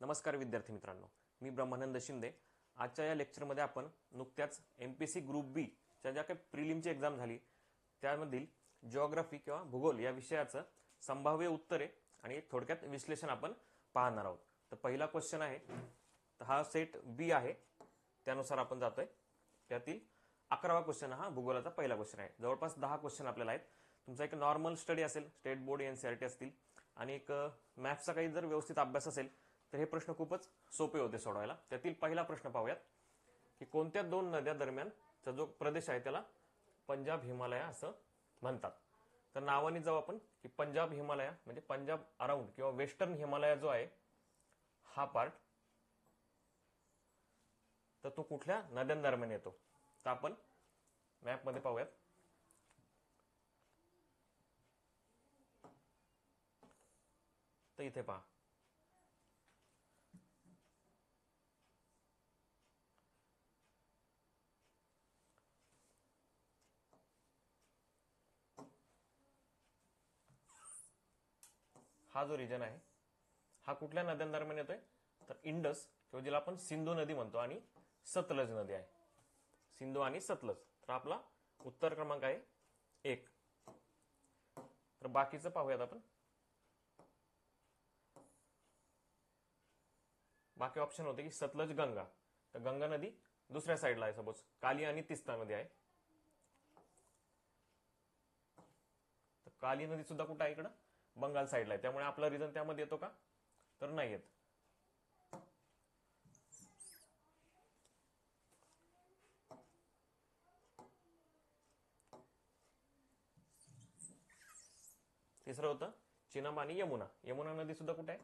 नमस्कार विद्यार्थी मित्रांनो, मी ब्रह्मानंद शिंदे. आजच्या या लेक्चरमध्ये आपण नुकत्याच MPSC ग्रुप बी च्या ज्या काही प्रिलिमची एक्झाम झाली त्यामधील जिओग्राफी किंवा भूगोल या विषयाचं संभाव्य उत्तरे आणि एक थोडक्यात विश्लेषण आपण पाहणार आहोत. तर पहिला क्वेश्चन आहे, तर हा सेट बी आहे, त्यानुसार आपण जातोय. त्यातील 11वा क्वेश्चन हा भूगोलाचा पहिला क्वेश्चन आहे. जवळपास 10 क्वेश्चन आपल्याला आहेत. तुमचा एक नॉर्मल स्टडी असेल, स्टेट बोर्ड NCERT असतील आणि एक मॅथ्सचा काही जर व्यवस्थित अभ्यास असेल तर हे प्रश्न खूपच सोपे होते सोडवायला. त्यातील पहिला प्रश्न पाहूयात की कोणत्या दोन नद्या दरम्यानचा जो प्रदेश आहे त्याला पंजाब हिमालय असं म्हणतात. तर नावाने जाऊ आपण की पंजाब हिमालय म्हणजे पंजाब अराउंड किंवा वेस्टर्न हिमालय जो आहे हा पार्ट, तर तो कुठल्या नद्यांदरम्यान येतो. तर आपण मॅपमध्ये पाहूयात. तर इथे पहा, हा जो रिजन आहे हा कुठल्या नद्यांदरम्यान येतोय, तर इंडस किंवा जिला आपण सिंधू नदी म्हणतो आणि सतलज नदी आहे. सिंधू आणि सतलज. तर आपला उत्तर क्रमांक आहे 1. तर बाकीचं पाहूयात आपण. बाकी ऑप्शन होते की सतलज गंगा, तर गंगा नदी दुसऱ्या साईडला आहे. सपोज काली आणि तिस्ता नदी आहे, तर काली नदी सुद्धा कुठं आहे, इकडं बंगाल साईडला आहे. त्यामुळे आपला रिजन त्यामध्ये येतो का, तर नाही येत. तिसरं होतं चिनाब आणि यमुना. यमुना नदी सुद्धा कुठे आहे,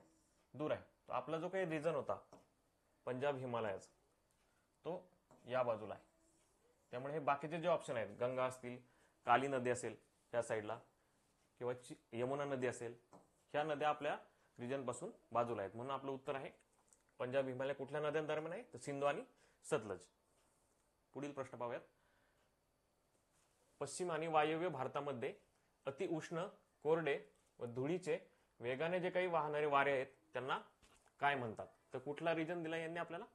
दूर आहे. तो आपला जो काही रिजन होता पंजाब हिमालयाचा तो या बाजूला आहे. त्यामुळे हे बाकीचे जे ऑप्शन आहेत, गंगा असतील, काली नदी असेल त्या साईडला किंवा यमुना नदी असेल, ह्या नद्या आपल्या रिजन पासून बाजूला आहेत. म्हणून आपलं उत्तर आहे पंजाब हिमालय कुठल्या नद्यांदरम्यान आहे, तर सिंधू आणि सतलज. पुढील प्रश्न पाहूयात. पश्चिम आणि वायव्य भारतामध्ये अति उष्ण, कोरडे व धुळीचे वेगाने जे काही वाहणारे वारे आहेत त्यांना काय म्हणतात. तर कुठला रिजन दिला यांनी आपल्याला,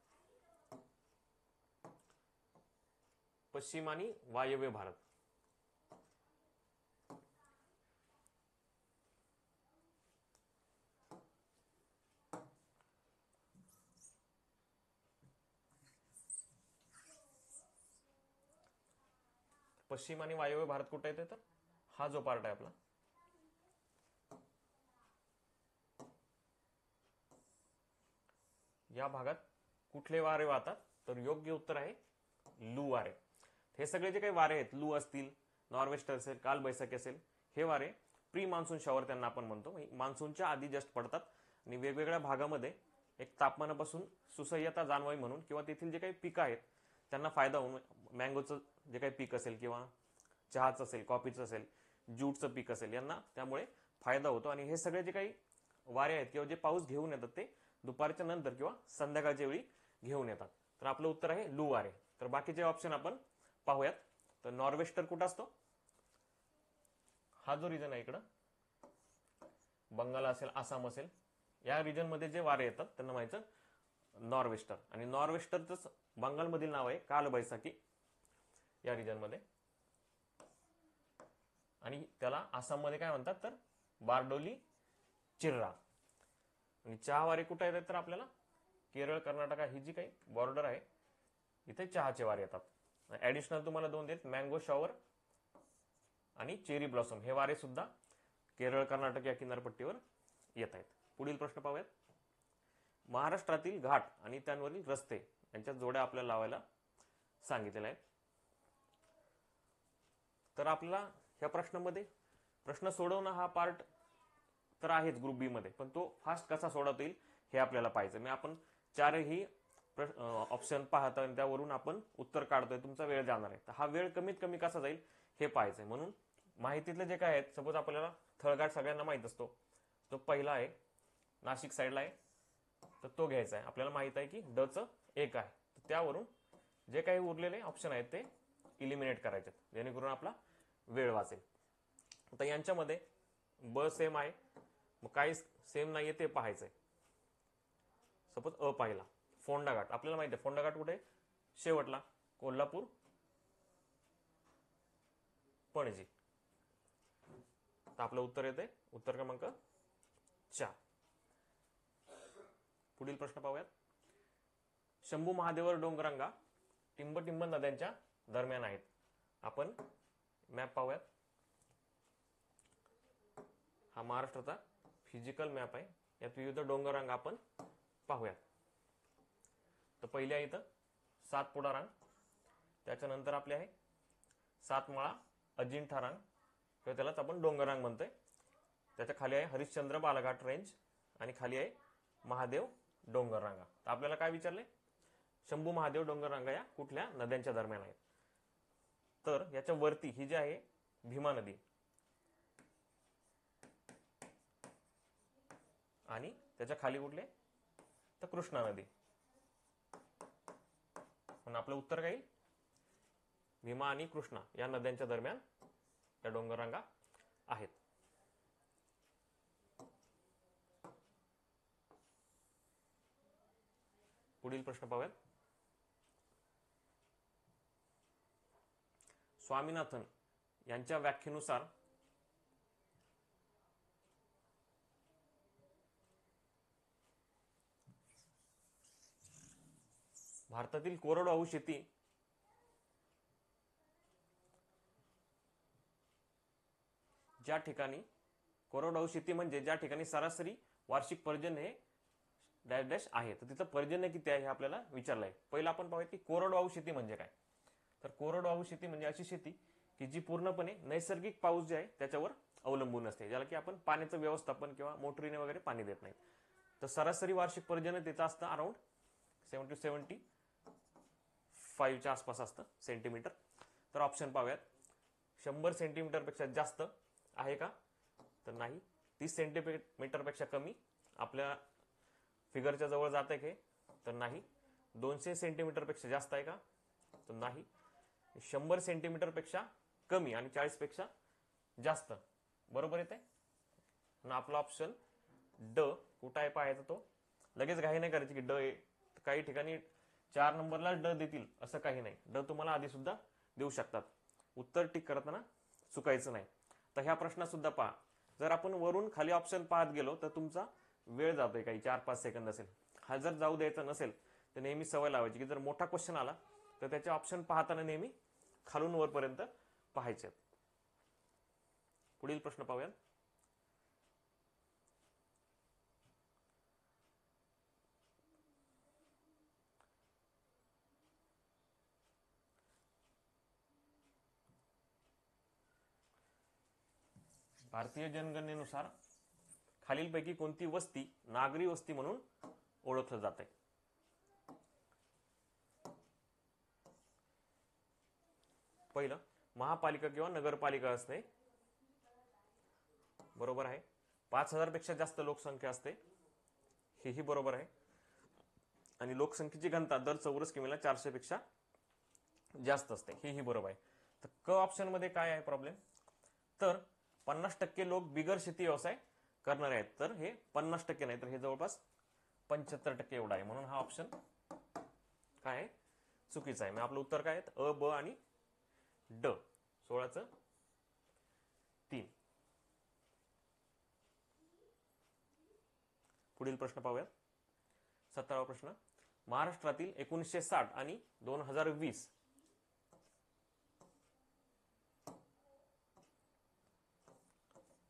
पश्चिम आणि वायव्य भारत. पश्चिम आणि वायव्य भारत कुठे येते, तर हा जो पार्ट आहे आपला, या भागात कुठले वारे वाहतात, तर योग्य उत्तर आहे लू वारे. हे सगळे जे काही वारे आहेत, लू असतील, नॉर्वेस्टर असेल, कालबैसाखी असेल, हे वारे प्री मान्सून शॉवर त्यांना आपण म्हणतो. मान्सूनच्या आधी जस्ट पडतात आणि वेगवेगळ्या भागामध्ये एक तापमानापासून सुसह्यता जाणवावी म्हणून किंवा तेथील जे काही पिकं आहेत त्यांना फायदा होऊन, मँगोचं जे काही पीक असेल किंवा चहाचं असेल, कॉफीचं असेल, ज्यूटचं पीक असेल, यांना त्यामुळे फायदा होतो. आणि हे सगळे जे काही वारे आहेत किंवा जे पाऊस घेऊन येतात ते दुपारच्या नंतर किंवा संध्याकाळच्या वेळी घेऊन येतात. तर आपलं उत्तर आहे लू वारे. तर बाकीचे ऑप्शन आपण पाहूयात. तर नॉर्वेस्टर कुठं असतो, हा जो रिजन आहे इकडं बंगाल असेल, आसाम असेल, या रिजन मध्ये जे वारे येतात त्यांना माहिती नॉर्वेस्टर. आणि नॉर्वेस्टरच बंगालमधील नाव आहे कालबैसाखी या रिजन मध्ये. आणि त्याला आसाममध्ये काय म्हणतात, तर बारडोली चिर्रा. आणि चहा वारे कुठे येतात, तर आपल्याला केरळ, कर्नाटक ही जी काही बॉर्डर आहे इथे चहाचे वारे येतात. ऍडिशनल तुम्हाला 2 देत, मँगो शॉवर आणि चेरी ब्लॉसम, हे वारे सुद्धा केरळ, कर्नाटक या किनारपट्टीवर येत आहेत. पुढील प्रश्न पाहूयात. महाराष्ट्रातील घाट आणि त्यांवरील रस्ते यांच्या जोड्या आपल्याला लावायला सांगितलेल्या आहेत. तर आपल्याला ह्या प्रश्नामध्ये प्रश्न सोडवणं हा पार्ट तर आहेच ग्रुप बी मध्ये, पण तो फास्ट कसा सोडवता येईल हे आपल्याला पाहायचं. मी आपण 4ही ऑप्शन पाहतो आणि त्यावरून आपण उत्तर काढतोय, तुमचा वेळ जाणार आहे. तर हा वेळ कमीत कमी कसा जाईल हे पाहायचंय. म्हणून माहितीतले जे काय आहेत, सपोज आपल्याला थळघाट सगळ्यांना माहित असतो, तो पहिला आहे, नाशिक साईडला आहे, तर तो घ्यायचा आहे. आपल्याला माहित आहे की डचं 1 आहे, तर त्यावरून जे काही उरलेले ऑप्शन आहेत ते इलिमिनेट करायचे जेणेकरून आपला वेळ वाचेल. आता यांच्यामध्ये ब सेम आहे, मग काही सेम नाहीये ते पाहायचंय. सपोज अ पाहिला, फोंडा घाट, आपल्याला माहिती आहे फोंडा घाट कुठे आहे? शेवटला, कोल्हापूर पणजी. तर आपलं उत्तर येते उत्तर क्रमांक 4. पुढील प्रश्न पाहूयात. शंभू महादेवर डोंगररांगा टिंबटिंब नद्यांच्या दरम्यान आहेत. आपण मॅप पाहूयात. हा महाराष्ट्राचा फिजिकल मॅप आहे. यात विविध डोंगररांगा आपण पाहूयात. तर पहिली आहे इथं सातपुडा रांग, त्याच्यानंतर आपली आहे सातमाळा अजिंठा रांग किंवा त्यालाच आपण डोंगररांग म्हणतोय. त्याच्या खाली आहे हरिश्चंद्र बालाघाट रेंज आणि खाली आहे महादेव डोंगररांगा. तर आपल्याला काय विचारले? शंभू महादेव डोंगररांगा या कुठल्या नद्यांच्या दरम्यान आहेत? तर याच्या वरती ही जी आहे भीमा नदी आणि त्याच्या खाली कुठले? तर कृष्णा नदी. पण आपलं उत्तर काय? भीमा आणि कृष्णा या नद्यांच्या दरम्यान या डोंगररांगा आहेत. पुढील प्रश्न पाहूयात. स्वामीनाथन यांच्या व्याख्येनुसार भारतातील कोरडवाहू शेती ज्या ठिकाणी कोरडवाहू शेती म्हणजे ज्या ठिकाणी सरासरी वार्षिक पर्जन्य हे डॅश डॅश आहे. तर तिथं पर्जन्य किती आहे हे आपल्याला विचारलं आहे. पहिला आपण पाहूया की कोरडवाहू शेती म्हणजे काय. तर कोरडवाहू शेती म्हणजे अशी शेती की जी पूर्णपणे नैसर्गिक पाऊस जे आहे त्याच्यावर अवलंबून असते, ज्याला की आपण पाण्याचं व्यवस्थापन किंवा मोटरीने वगैरे पाणी देत नाही. तर सरासरी वार्षिक पर्जन्य त्याचं असतं अराउंड 75 आसपास असतं सेंटीमीटर. तर ऑप्शन पाहूयात. 100 सेंटीमीटरपेक्षा जास्त आहे का? तर नाही. 30 सेंटीमीटरपेक्षा कमी आपल्या फिगरच्या जवळ जात आहे का? तर नाही. 200 सेंटीमीटरपेक्षा जास्त आहे का? तर नाही. 100 सेंटीमीटरपेक्षा कमी आणि 40 पेक्षा जास्त बरोबर येते. आणि आपला ऑप्शन ड कुठं आहे पाहायचा. तो लगेच घाई नाही करायची की ड आहे. काही ठिकाणी 4 नंबरला ड देतील असं काही नाही. ड तुम्हाला आधी सुद्धा देऊ शकतात. उत्तर टिक करताना चुकायचं नाही. तर ह्या प्रश्नात सुद्धा पहा, जर आपण वरून खाली ऑप्शन पाहत गेलो तर तुमचा वेळ जातोय, काही 4-5 सेकंद असेल. हा जर जाऊ द्यायचा नसेल तर नेहमी सवय लावायची की जर मोठा क्वेश्चन आला तर त्याचे ऑप्शन पाहताना नेहमी खालून वरपर्यंत पाहायचे. पुढील प्रश्न पाहूया. भारतीय जनगणनेनुसार खालीलपैकी कोणती वस्ती नागरी वस्ती म्हणून ओळखलं जाते? पहिलं महापालिका किंवा नगरपालिका असते, बरोबर आहे. 5000 पेक्षा जास्त लोकसंख्या असते, हेही बरोबर आहे. आणि लोकसंख्येची घनता दर चौरस किमीला 400 पेक्षा जास्त असते, हेही बरोबर आहे. तर क ऑप्शन मध्ये काय आहे प्रॉब्लेम? तर 50% लोक बिगर शेती व्यवसाय करणारे आहेत. तर हे 50% नाही, तर हे जवळपास 75% एवढा आहे. म्हणून हा ऑप्शन काय आहे? चुकीचा आहे. मग आपलं उत्तर काय आहे? अ, ब आणि ड. 16चं 3. पुढील प्रश्न पाहूया. 17वा प्रश्न. महाराष्ट्रातील 1960 आणि 2020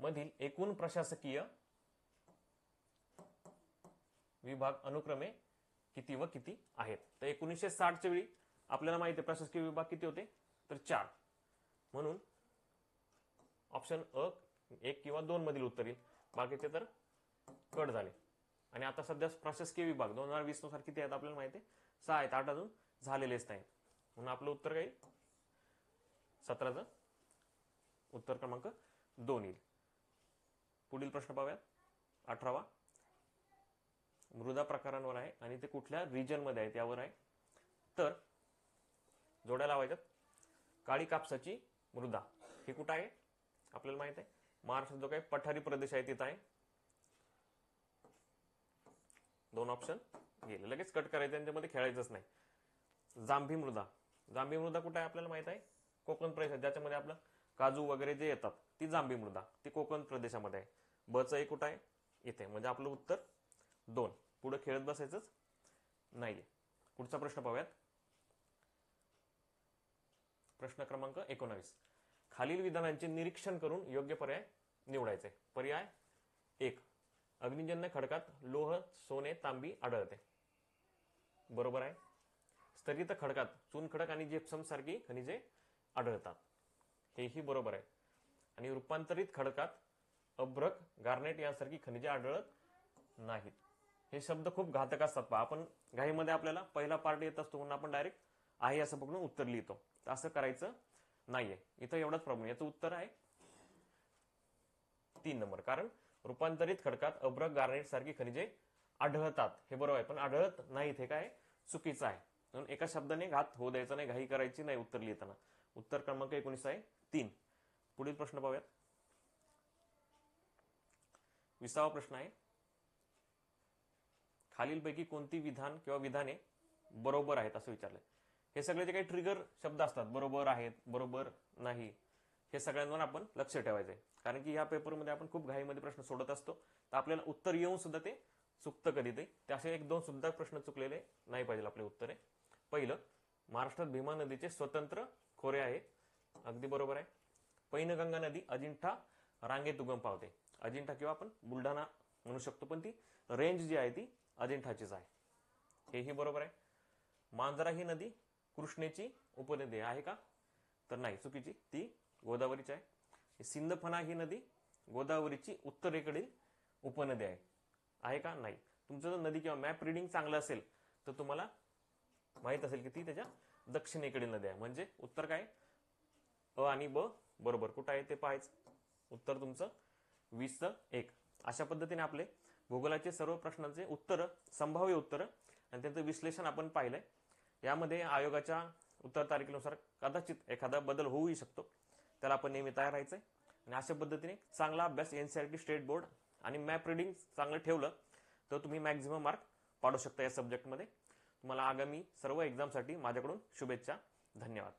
मधील एकूण प्रशासकीय विभाग अनुक्रमे किती व किती आहेत? तर 1960 च्या वेळी आपल्याला माहिती आहे प्रशासकीय विभाग किती होते? तर 4. म्हणून ऑप्शन अ 1 किंवा 2 मधील उत्तर येईल. बाकीचे तर कट झाले. आणि आता सध्या प्रशासकीय विभाग 2020 नुसार किती आहेत आपल्याला माहिती आहे? 6 आहेत. 8 अजून झालेलेच नाहीत. म्हणून आपलं उत्तर काय येईल? 17चं उत्तर क्रमांक 2 येईल. पुढील प्रश्न पाहूयात. 18वा. मृदा प्रकारांवर आहे आणि ते कुठल्या रिजन मध्ये आहे त्यावर आहे. तर जोड्या लावायच्यात. काळी कापसाची मृदा ही कुठं आहे? आपल्याला माहित आहे महाराष्ट्रात जो काही पठारी प्रदेश आहे तिथं आहे. 2 ऑप्शन गेले, लगेच कट करायचं, त्यांच्यामध्ये खेळायचंच नाही. जांभी मृदा, जांभी मृदा कुठे आहे आपल्याला माहित आहे, कोकण प्रदेश, ज्याच्यामध्ये आपलं काजू वगैरे जे येतात ती जांभी मृदा, ती कोकण प्रदेशामध्ये आहे. बचं एक कुठं आहे, इथे, म्हणजे आपलं उत्तर 2. पुढे खेळत बसायचंच नाहीये. पुढचा प्रश्न पाहूयात. प्रश्न क्रमांक 19. खालील विधानांचे निरीक्षण करून योग्य पर्याय निवडायचे. पर्याय 1, अग्निजन्य खडकात लोह, सोने, तांबी आढळते. बरोबर आहे. स्थगित खडकात चुनखडक आणि जिप्सम सारखी खनिजे आढळतात. हेही बरोबर आहे. आणि रूपांतरित खडकात अभ्रक, गार्नेट यासारखी खनिजे आढळत नाहीत. हे शब्द खूप घातक असतात पहा. आपण घाईमध्ये आपल्याला पहिला पार्ट येत असतो म्हणून आपण डायरेक्ट आहे असं पकडून उत्तर लिहितो. तर असं करायचं नाहीये. इथं एवढाच प्रॉब्लेम. याचं उत्तर आहे 3 नंबर. कारण रूपांतरित खडकात अभ्रक, गार्नेट सारखी खनिजे आढळतात हे बरोबर आहे, पण आढळत नाहीत हे काय चुकीचं आहे. म्हणून एका शब्दाने घात होऊ द्यायचा नाही, घाई करायची नाही उत्तर लिहिताना. उत्तर क्रमांक 19 आहे 3. पुढील प्रश्न पाहूयात. 20वा प्रश्न आहे, खालीलपैकी कोणती विधान किंवा विधाने बरोबर आहेत असं विचारलंय. हे सगळे जे काही ट्रिगर शब्द असतात, बरोबर आहेत, बरोबर नाही, हे सगळ्यांवर आपण लक्ष ठेवायचंय. कारण की या पेपरमध्ये आपण खूप घाईमध्ये प्रश्न सोडत असतो, तर आपल्याला उत्तर येऊन सुद्धा ते चुकतं कधी ते असे 1-2 सुद्धा प्रश्न चुकलेले नाही पाहिजे आपले उत्तरे. पहिलं, महाराष्ट्रात भीमा नदीचे स्वतंत्र खोरे आहे. अगदी बरोबर आहे. पैनगंगा नदी अजिंठा रांगेत उगम पावते. अजिंठा किंवा आपण बुलढाणा म्हणू शकतो, पण ती रेंज जी आहे ती अजिंठाचीच आहे. हेही बरोबर आहे. मांजरा ही नदी कृष्णेची उपनदी आहे का, तर नाही, चुकीची, ती गोदावरीची आहे. सिंदफणा ही नदी गोदावरीची उत्तरेकडील उपनदी आहे का, नाही. तुमचं जर नदी किंवा मॅप रिडिंग चांगलं असेल तर तुम्हाला माहित असेल की ती त्याच्या दक्षिणेकडील नदी आहे. म्हणजे उत्तर काय, अ आणि ब बरोबर. कुठं आहे ते पाहायचं. उत्तर तुमचं 20-1. अशा पद्धतीने आपले भूगोलाचे सर्व प्रश्नांचे उत्तर, संभाव्य उत्तर आणि त्यांचं विश्लेषण आपण पाहिलंय. यामध्ये आयोगाच्या उत्तर तारखेनुसार कदाचित एखादा बदल होऊही शकतो, त्याला आपण नेहमी तयार राहायचंय. आणि अशा पद्धतीने चांगला अभ्यास, NCERT स्टेट बोर्ड आणि मॅप रिडिंग चांगलं ठेवलं तर तुम्ही मॅक्झिमम मार्क पाडू शकता या सब्जेक्टमध्ये. तुम्हाला आगामी सर्व एक्झामसाठी माझ्याकडून शुभेच्छा. धन्यवाद.